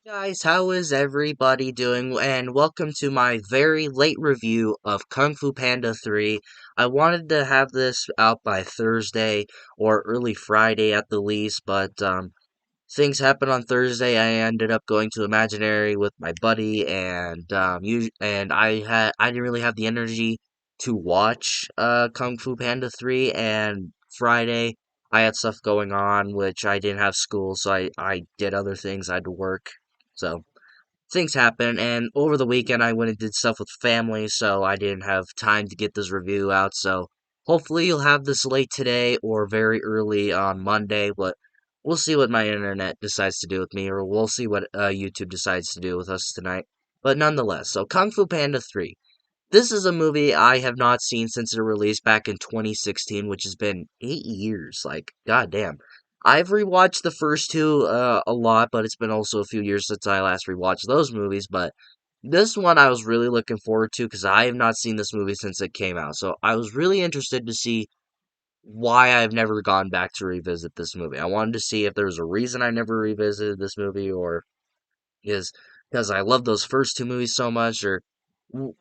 Guys, how is everybody doing? And welcome to my very late review of Kung Fu Panda 3. I wanted to have this out by Thursday or early Friday at the least, but things happened on Thursday. I ended up going to Imaginary with my buddy, and I didn't really have the energy to watch Kung Fu Panda 3. And Friday I had stuff going on, which I didn't have school, so I did other things. I had to work, so things happen. And over the weekend I went and did stuff with family, so I didn't have time to get this review out. So hopefully you'll have this late today or very early on Monday, but we'll see what my internet decides to do with me, or we'll see what YouTube decides to do with us tonight. But nonetheless, so Kung Fu Panda 3. This is a movie I have not seen since it released back in 2016, which has been 8 years. Like, goddamn. I've rewatched the first two a lot, but it's been also a few years since I last rewatched those movies. But this one I was really looking forward to because I have not seen this movie since it came out. So I was really interested to see why I've never gone back to revisit this movie. I wanted to see if there was a reason I never revisited this movie, or is because I love those first two movies so much, or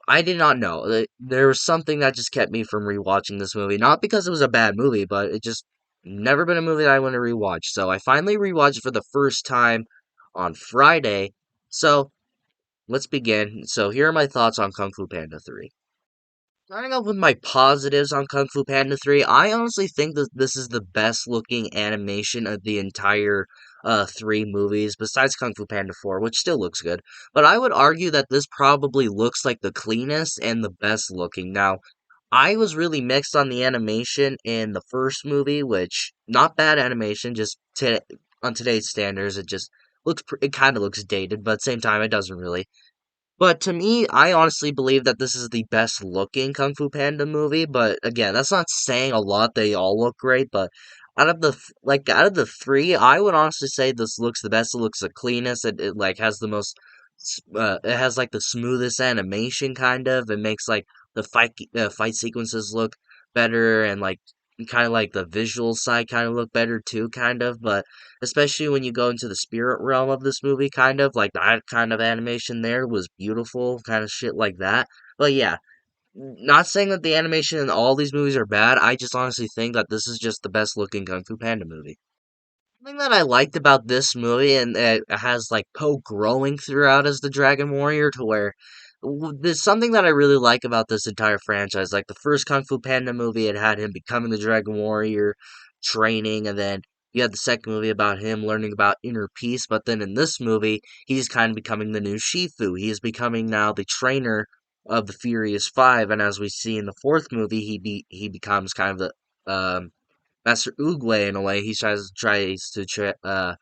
I did not know. There was something that just kept me from rewatching this movie. Not because it was a bad movie, but it just never been a movie that I want to rewatch. So I finally rewatched it for the first time on Friday. So let's begin. So here are my thoughts on Kung Fu Panda 3. Starting off with my positives on Kung Fu Panda 3, I honestly think that this is the best looking animation of the entire three movies, besides Kung Fu Panda 4, which still looks good. But I would argue that this probably looks like the cleanest and the best looking. Now, I was really mixed on the animation in the first movie, which, not bad animation, just on today's standards, it just it kind of looks dated, but at the same time, it doesn't really. But to me, I honestly believe that this is the best looking Kung Fu Panda movie. But again, that's not saying a lot. They all look great, but out of the three, I would honestly say this looks the best. It looks the cleanest. It like has the most. It has like the smoothest animation, kind of. It makes like the fight sequences look better, and like kind of like the visual side kind of look better too, kind of. But especially when you go into the spirit realm of this movie, kind of like that kind of animation there was beautiful, kind of shit like that. But yeah, not saying that the animation in all these movies are bad. I just honestly think that this is just the best looking Kung Fu Panda movie. Something that I liked about this movie, and it has like Poe growing throughout as the Dragon Warrior, to where there's something that I really like about this entire franchise. Like the first Kung Fu Panda movie, it had him becoming the Dragon Warrior, training, and then you had the second movie about him learning about inner peace. But then in this movie, he's kind of becoming the new Shifu. He is becoming now the trainer of the Furious Five, and as we see in the fourth movie, he becomes kind of the Master Oogway in a way. He tries to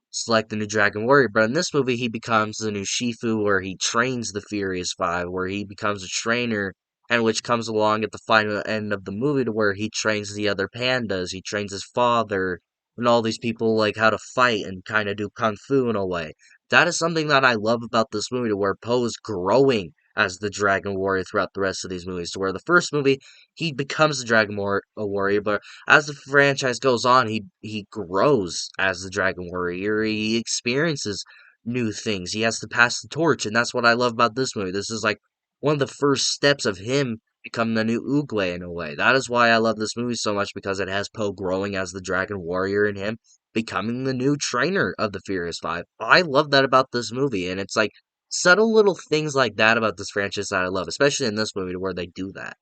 select the new Dragon Warrior, but in this movie he becomes the new Shifu, where he trains the Furious Five, where he becomes a trainer, and which comes along at the final end of the movie to where he trains the other pandas, he trains his father, and all these people like how to fight and kind of do kung fu in a way. That is something that I love about this movie, to where Poe is growing as the Dragon Warrior throughout the rest of these movies. To where the first movie he becomes the Warrior, but as the franchise goes on, he grows as the Dragon Warrior. He experiences new things. He has to pass the torch, and that's what I love about this movie. This is like one of the first steps of him becoming the new Oogway in a way. That is why I love this movie so much, because it has Poe growing as the Dragon Warrior and him becoming the new trainer of the Furious Five. I love that about this movie, and it's like subtle little things like that about this franchise that I love, especially in this movie where they do that.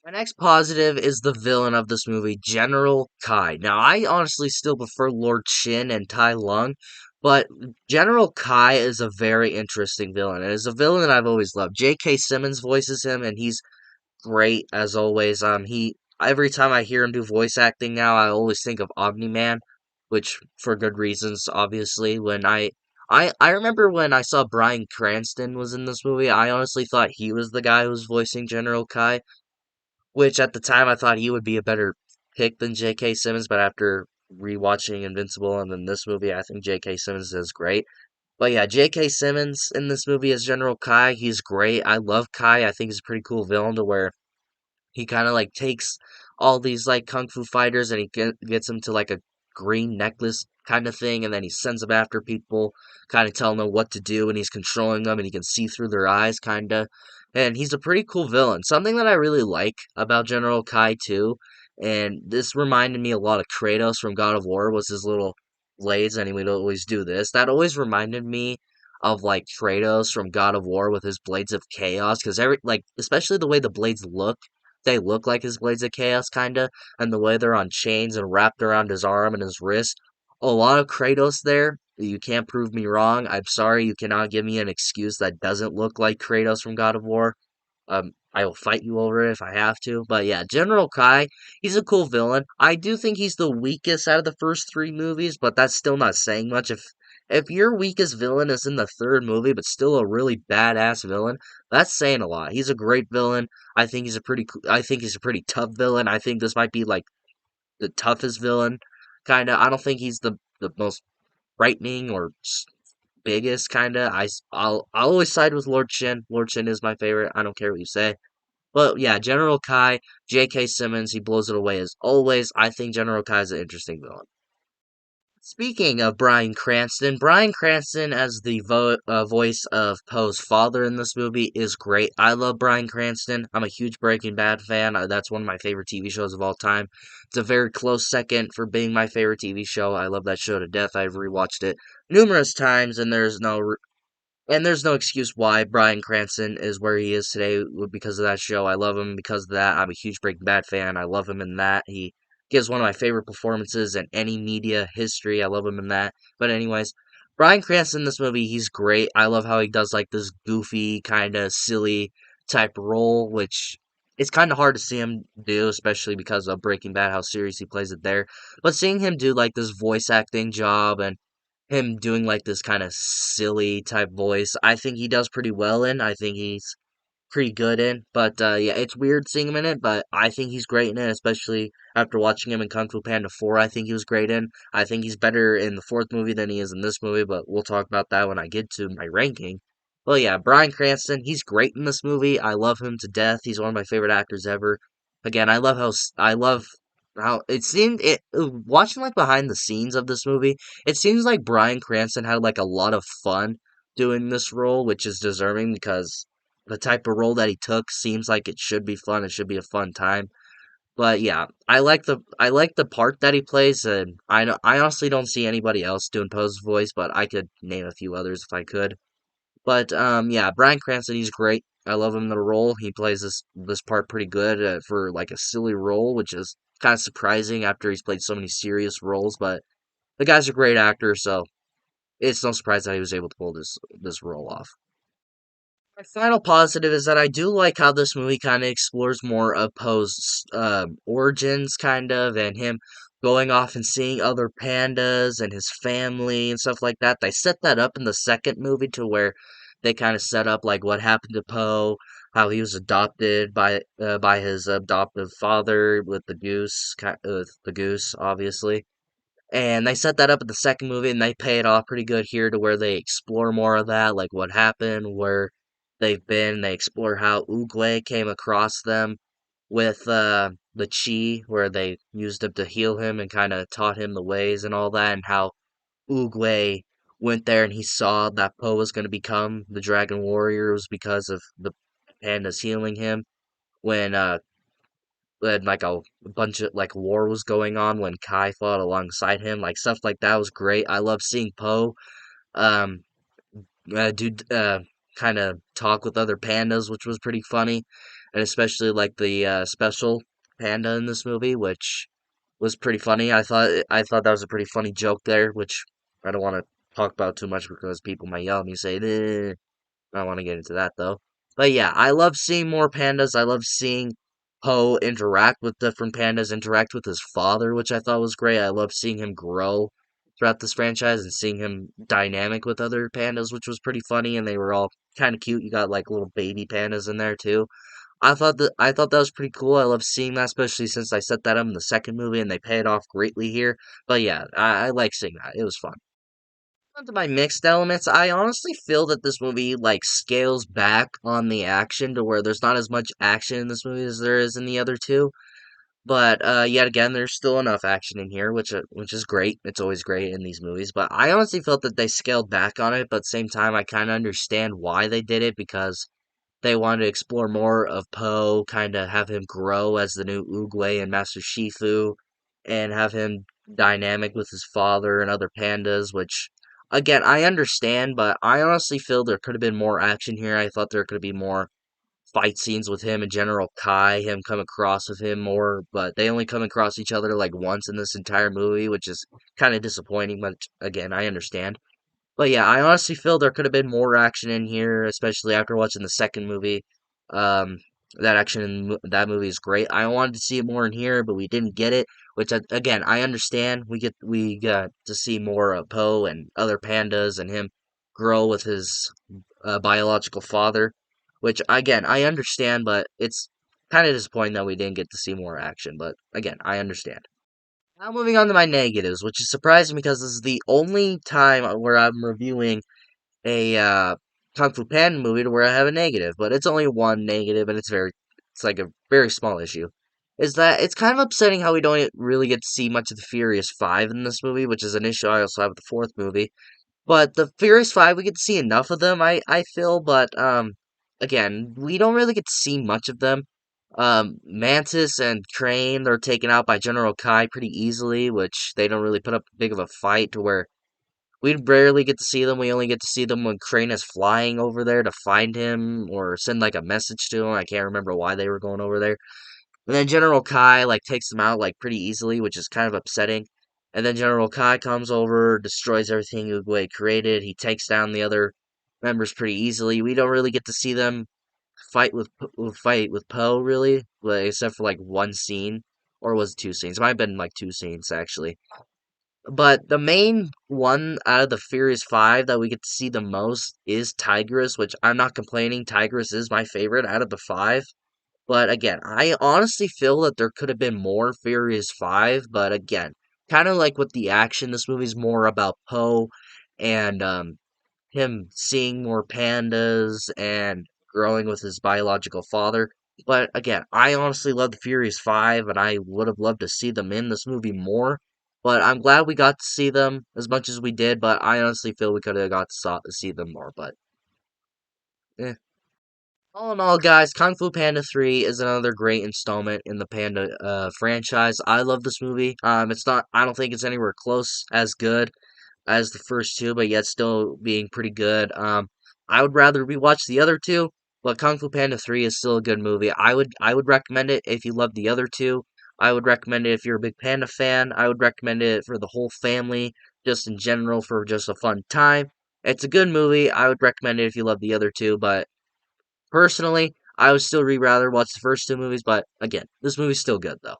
My next positive is the villain of this movie, General Kai. Now, I honestly still prefer Lord Shin and Tai Lung, but General Kai is a very interesting villain. And is a villain that I've always loved. J.K. Simmons voices him, and he's great as always. He every time I hear him do voice acting now, I always think of Omni Man, which for good reasons, obviously. I remember when I saw Bryan Cranston was in this movie, I honestly thought he was the guy who was voicing General Kai, which at the time I thought he would be a better pick than J.K. Simmons, but after rewatching Invincible and then this movie, I think J.K. Simmons is great. But yeah, J.K. Simmons in this movie as General Kai, he's great. I love Kai. I think he's a pretty cool villain, to where he kind of like takes all these like kung fu fighters and he gets them to like a green necklace kind of thing, and then he sends them after people, kind of telling them what to do, and he's controlling them, and he can see through their eyes, kind of. And he's a pretty cool villain. Something that I really like about General Kai too, and this reminded me a lot of Kratos from God of War, was his little blades, and he would always do this. That always reminded me of like Kratos from God of War with his blades of chaos, because every like especially the way the blades look, they look like his blades of chaos, kinda, and the way they're on chains and wrapped around his arm and his wrist. A lot of Kratos there. You can't prove me wrong. I'm sorry, you cannot give me an excuse that doesn't look like Kratos from God of War. I will fight you over it if I have to. But yeah, General Kai, he's a cool villain. I do think he's the weakest out of the first three movies, but that's still not saying much. If your weakest villain is in the third movie, but still a really badass villain, that's saying a lot. He's a great villain. I think he's a pretty tough villain. I think this might be like the toughest villain, kind of. I don't think he's the most frightening or biggest, kind of. I'll always side with Lord Shin. Lord Shin is my favorite. I don't care what you say. But yeah, General Kai, J.K. Simmons, he blows it away as always. I think General Kai is an interesting villain. Speaking of Bryan Cranston as the voice of Poe's father in this movie is great. I love Bryan Cranston. I'm a huge Breaking Bad fan. That's one of my favorite TV shows of all time. It's a very close second for being my favorite TV show. I love that show to death. I've rewatched it numerous times, and there's no excuse why Bryan Cranston is where he is today because of that show. I love him because of that. I'm a huge Breaking Bad fan. I love him in that. He gives one of my favorite performances in any media history. I love him in that. But anyways, Bryan Cranston in this movie, he's great. I love how he does like this goofy, kind of silly type role, which it's kind of hard to see him do, especially because of Breaking Bad, how serious he plays it there. But seeing him do like this voice acting job and him doing like this kind of silly type voice. I think he does pretty well in. I think he's pretty good in. But yeah, it's weird seeing him in it, but I think he's great in it, especially after watching him in Kung Fu Panda 4. I think he was great in. I think he's better in the fourth movie than he is in this movie, but we'll talk about that when I get to my ranking. Well, yeah, Bryan Cranston, he's great in this movie. I love him to death. He's one of my favorite actors ever. Again, I love how it seemed it watching like behind the scenes of this movie. It seems like Bryan Cranston had like a lot of fun doing this role, which is deserving because the type of role that he took seems like it should be fun. It should be a fun time. But yeah, I like the part that he plays, and I honestly don't see anybody else doing Poe's voice, but I could name a few others if I could. But yeah, Bryan Cranston, he's great. I love him in the role. He plays this part pretty good for like a silly role, which is kind of surprising after he's played so many serious roles. But the guy's a great actor, so it's no surprise that he was able to pull this role off. My final positive is that I do like how this movie kind of explores more of Poe's origins, kind of, and him going off and seeing other pandas and his family and stuff like that. They set that up in the second movie to where they kind of set up like what happened to Poe, how he was adopted by his adoptive father with the goose, obviously. And they set that up in the second movie, and they pay it off pretty good here to where they explore more of that, like what happened, where they've been. They explore how Oogway came across them with the chi, where they used him to heal him and kind of taught him the ways and all that, and how Oogway went there and he saw that Poe was going to become the Dragon Warrior was because of the pandas healing him when like a bunch of like war was going on when Kai fought alongside him, like stuff like that was great. I love seeing Poe um do kind of talk with other pandas, which was pretty funny, and especially like the special panda in this movie, which was pretty funny. I thought that was a pretty funny joke there, which I don't want to talk about too much because people might yell at me say, I don't want to get into that though. But yeah, I love seeing more pandas. I love seeing Poe interact with different pandas, interact with his father, which I thought was great. I love seeing him grow throughout this franchise and seeing him dynamic with other pandas, which was pretty funny, and they were all kind of cute. You got like little baby pandas in there too. I thought that was pretty cool. I love seeing that, especially since I set that up in the second movie and they pay it off greatly here. But yeah, I like seeing that. It was fun. To my mixed elements, I honestly feel that this movie like scales back on the action to where there's not as much action in this movie as there is in the other two. But yet again, there's still enough action in here, which is great. It's always great in these movies. But I honestly felt that they scaled back on it. But at the same time, I kind of understand why they did it because they wanted to explore more of Poe, kind of have him grow as the new Oogway and Master Shifu, and have him dynamic with his father and other pandas, which, again, I understand, but I honestly feel there could have been more action here. I thought there could be more fight scenes with him and General Kai, him come across with him more, but they only come across each other like once in this entire movie, which is kind of disappointing, but again, I understand. But yeah, I honestly feel there could have been more action in here, especially after watching the second movie. Um, that action in that movie is great. I wanted to see it more in here, but we didn't get it. Which again, I understand. We got to see more of Poe and other pandas and him grow with his biological father. Which again, I understand, but it's kind of disappointing that we didn't get to see more action. But again, I understand. Now moving on to my negatives, which is surprising because this is the only time where I'm reviewing a Kung Fu Panda movie to where I have a negative, but it's only one negative, and it's like a very small issue. Is that it's kind of upsetting how we don't really get to see much of the Furious Five in this movie, which is an issue I also have with the fourth movie. But the Furious Five, we get to see enough of them, I feel, but again, we don't really get to see much of them. Mantis and Crane, they're taken out by General Kai pretty easily, which they don't really put up big of a fight to where we rarely get to see them. We only get to see them when Crane is flying over there to find him or send like a message to him. I can't remember why they were going over there. And then General Kai like takes them out like pretty easily, which is kind of upsetting. And then General Kai comes over, destroys everything Oogway created. He takes down the other members pretty easily. We don't really get to see them fight with Poe really, like, except for like one scene, or was it two scenes? It might have been like two scenes actually. But the main one out of the Furious Five that we get to see the most is Tigress, which I'm not complaining. Tigress is my favorite out of the five. But again, I honestly feel that there could have been more Furious Five. But again, kind of like with the action, this movie's more about Poe and him seeing more pandas and growing with his biological father. But again, I honestly love the Furious Five, and I would have loved to see them in this movie more. But I'm glad we got to see them as much as we did. But I honestly feel we could have got to see them more. But eh. All in all, guys, Kung Fu Panda 3 is another great installment in the Panda franchise. I love this movie. It's not. I don't think it's anywhere close as good as the first two, but yet still being pretty good. I would rather rewatch the other two, but Kung Fu Panda 3 is still a good movie. I would recommend it if you love the other two. I would recommend it if you're a big Panda fan. I would recommend it for the whole family, just in general, for just a fun time. It's a good movie. I would recommend it if you love the other two, but personally, I would still rather watch the first two movies, but again, this movie's still good, though.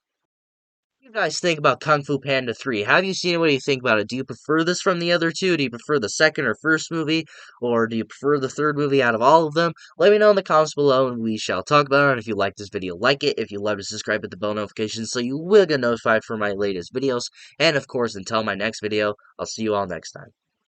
You guys think about Kung Fu Panda 3? Have you seen it? What do you think about it? Do you prefer this from the other two? Do you prefer the second or first movie? Or do you prefer the third movie out of all of them? Let me know in the comments below and we shall talk about it. And if you like this video, like it. If you love it, subscribe with the bell notifications so you will get notified for my latest videos. And of course, until my next video, I'll see you all next time.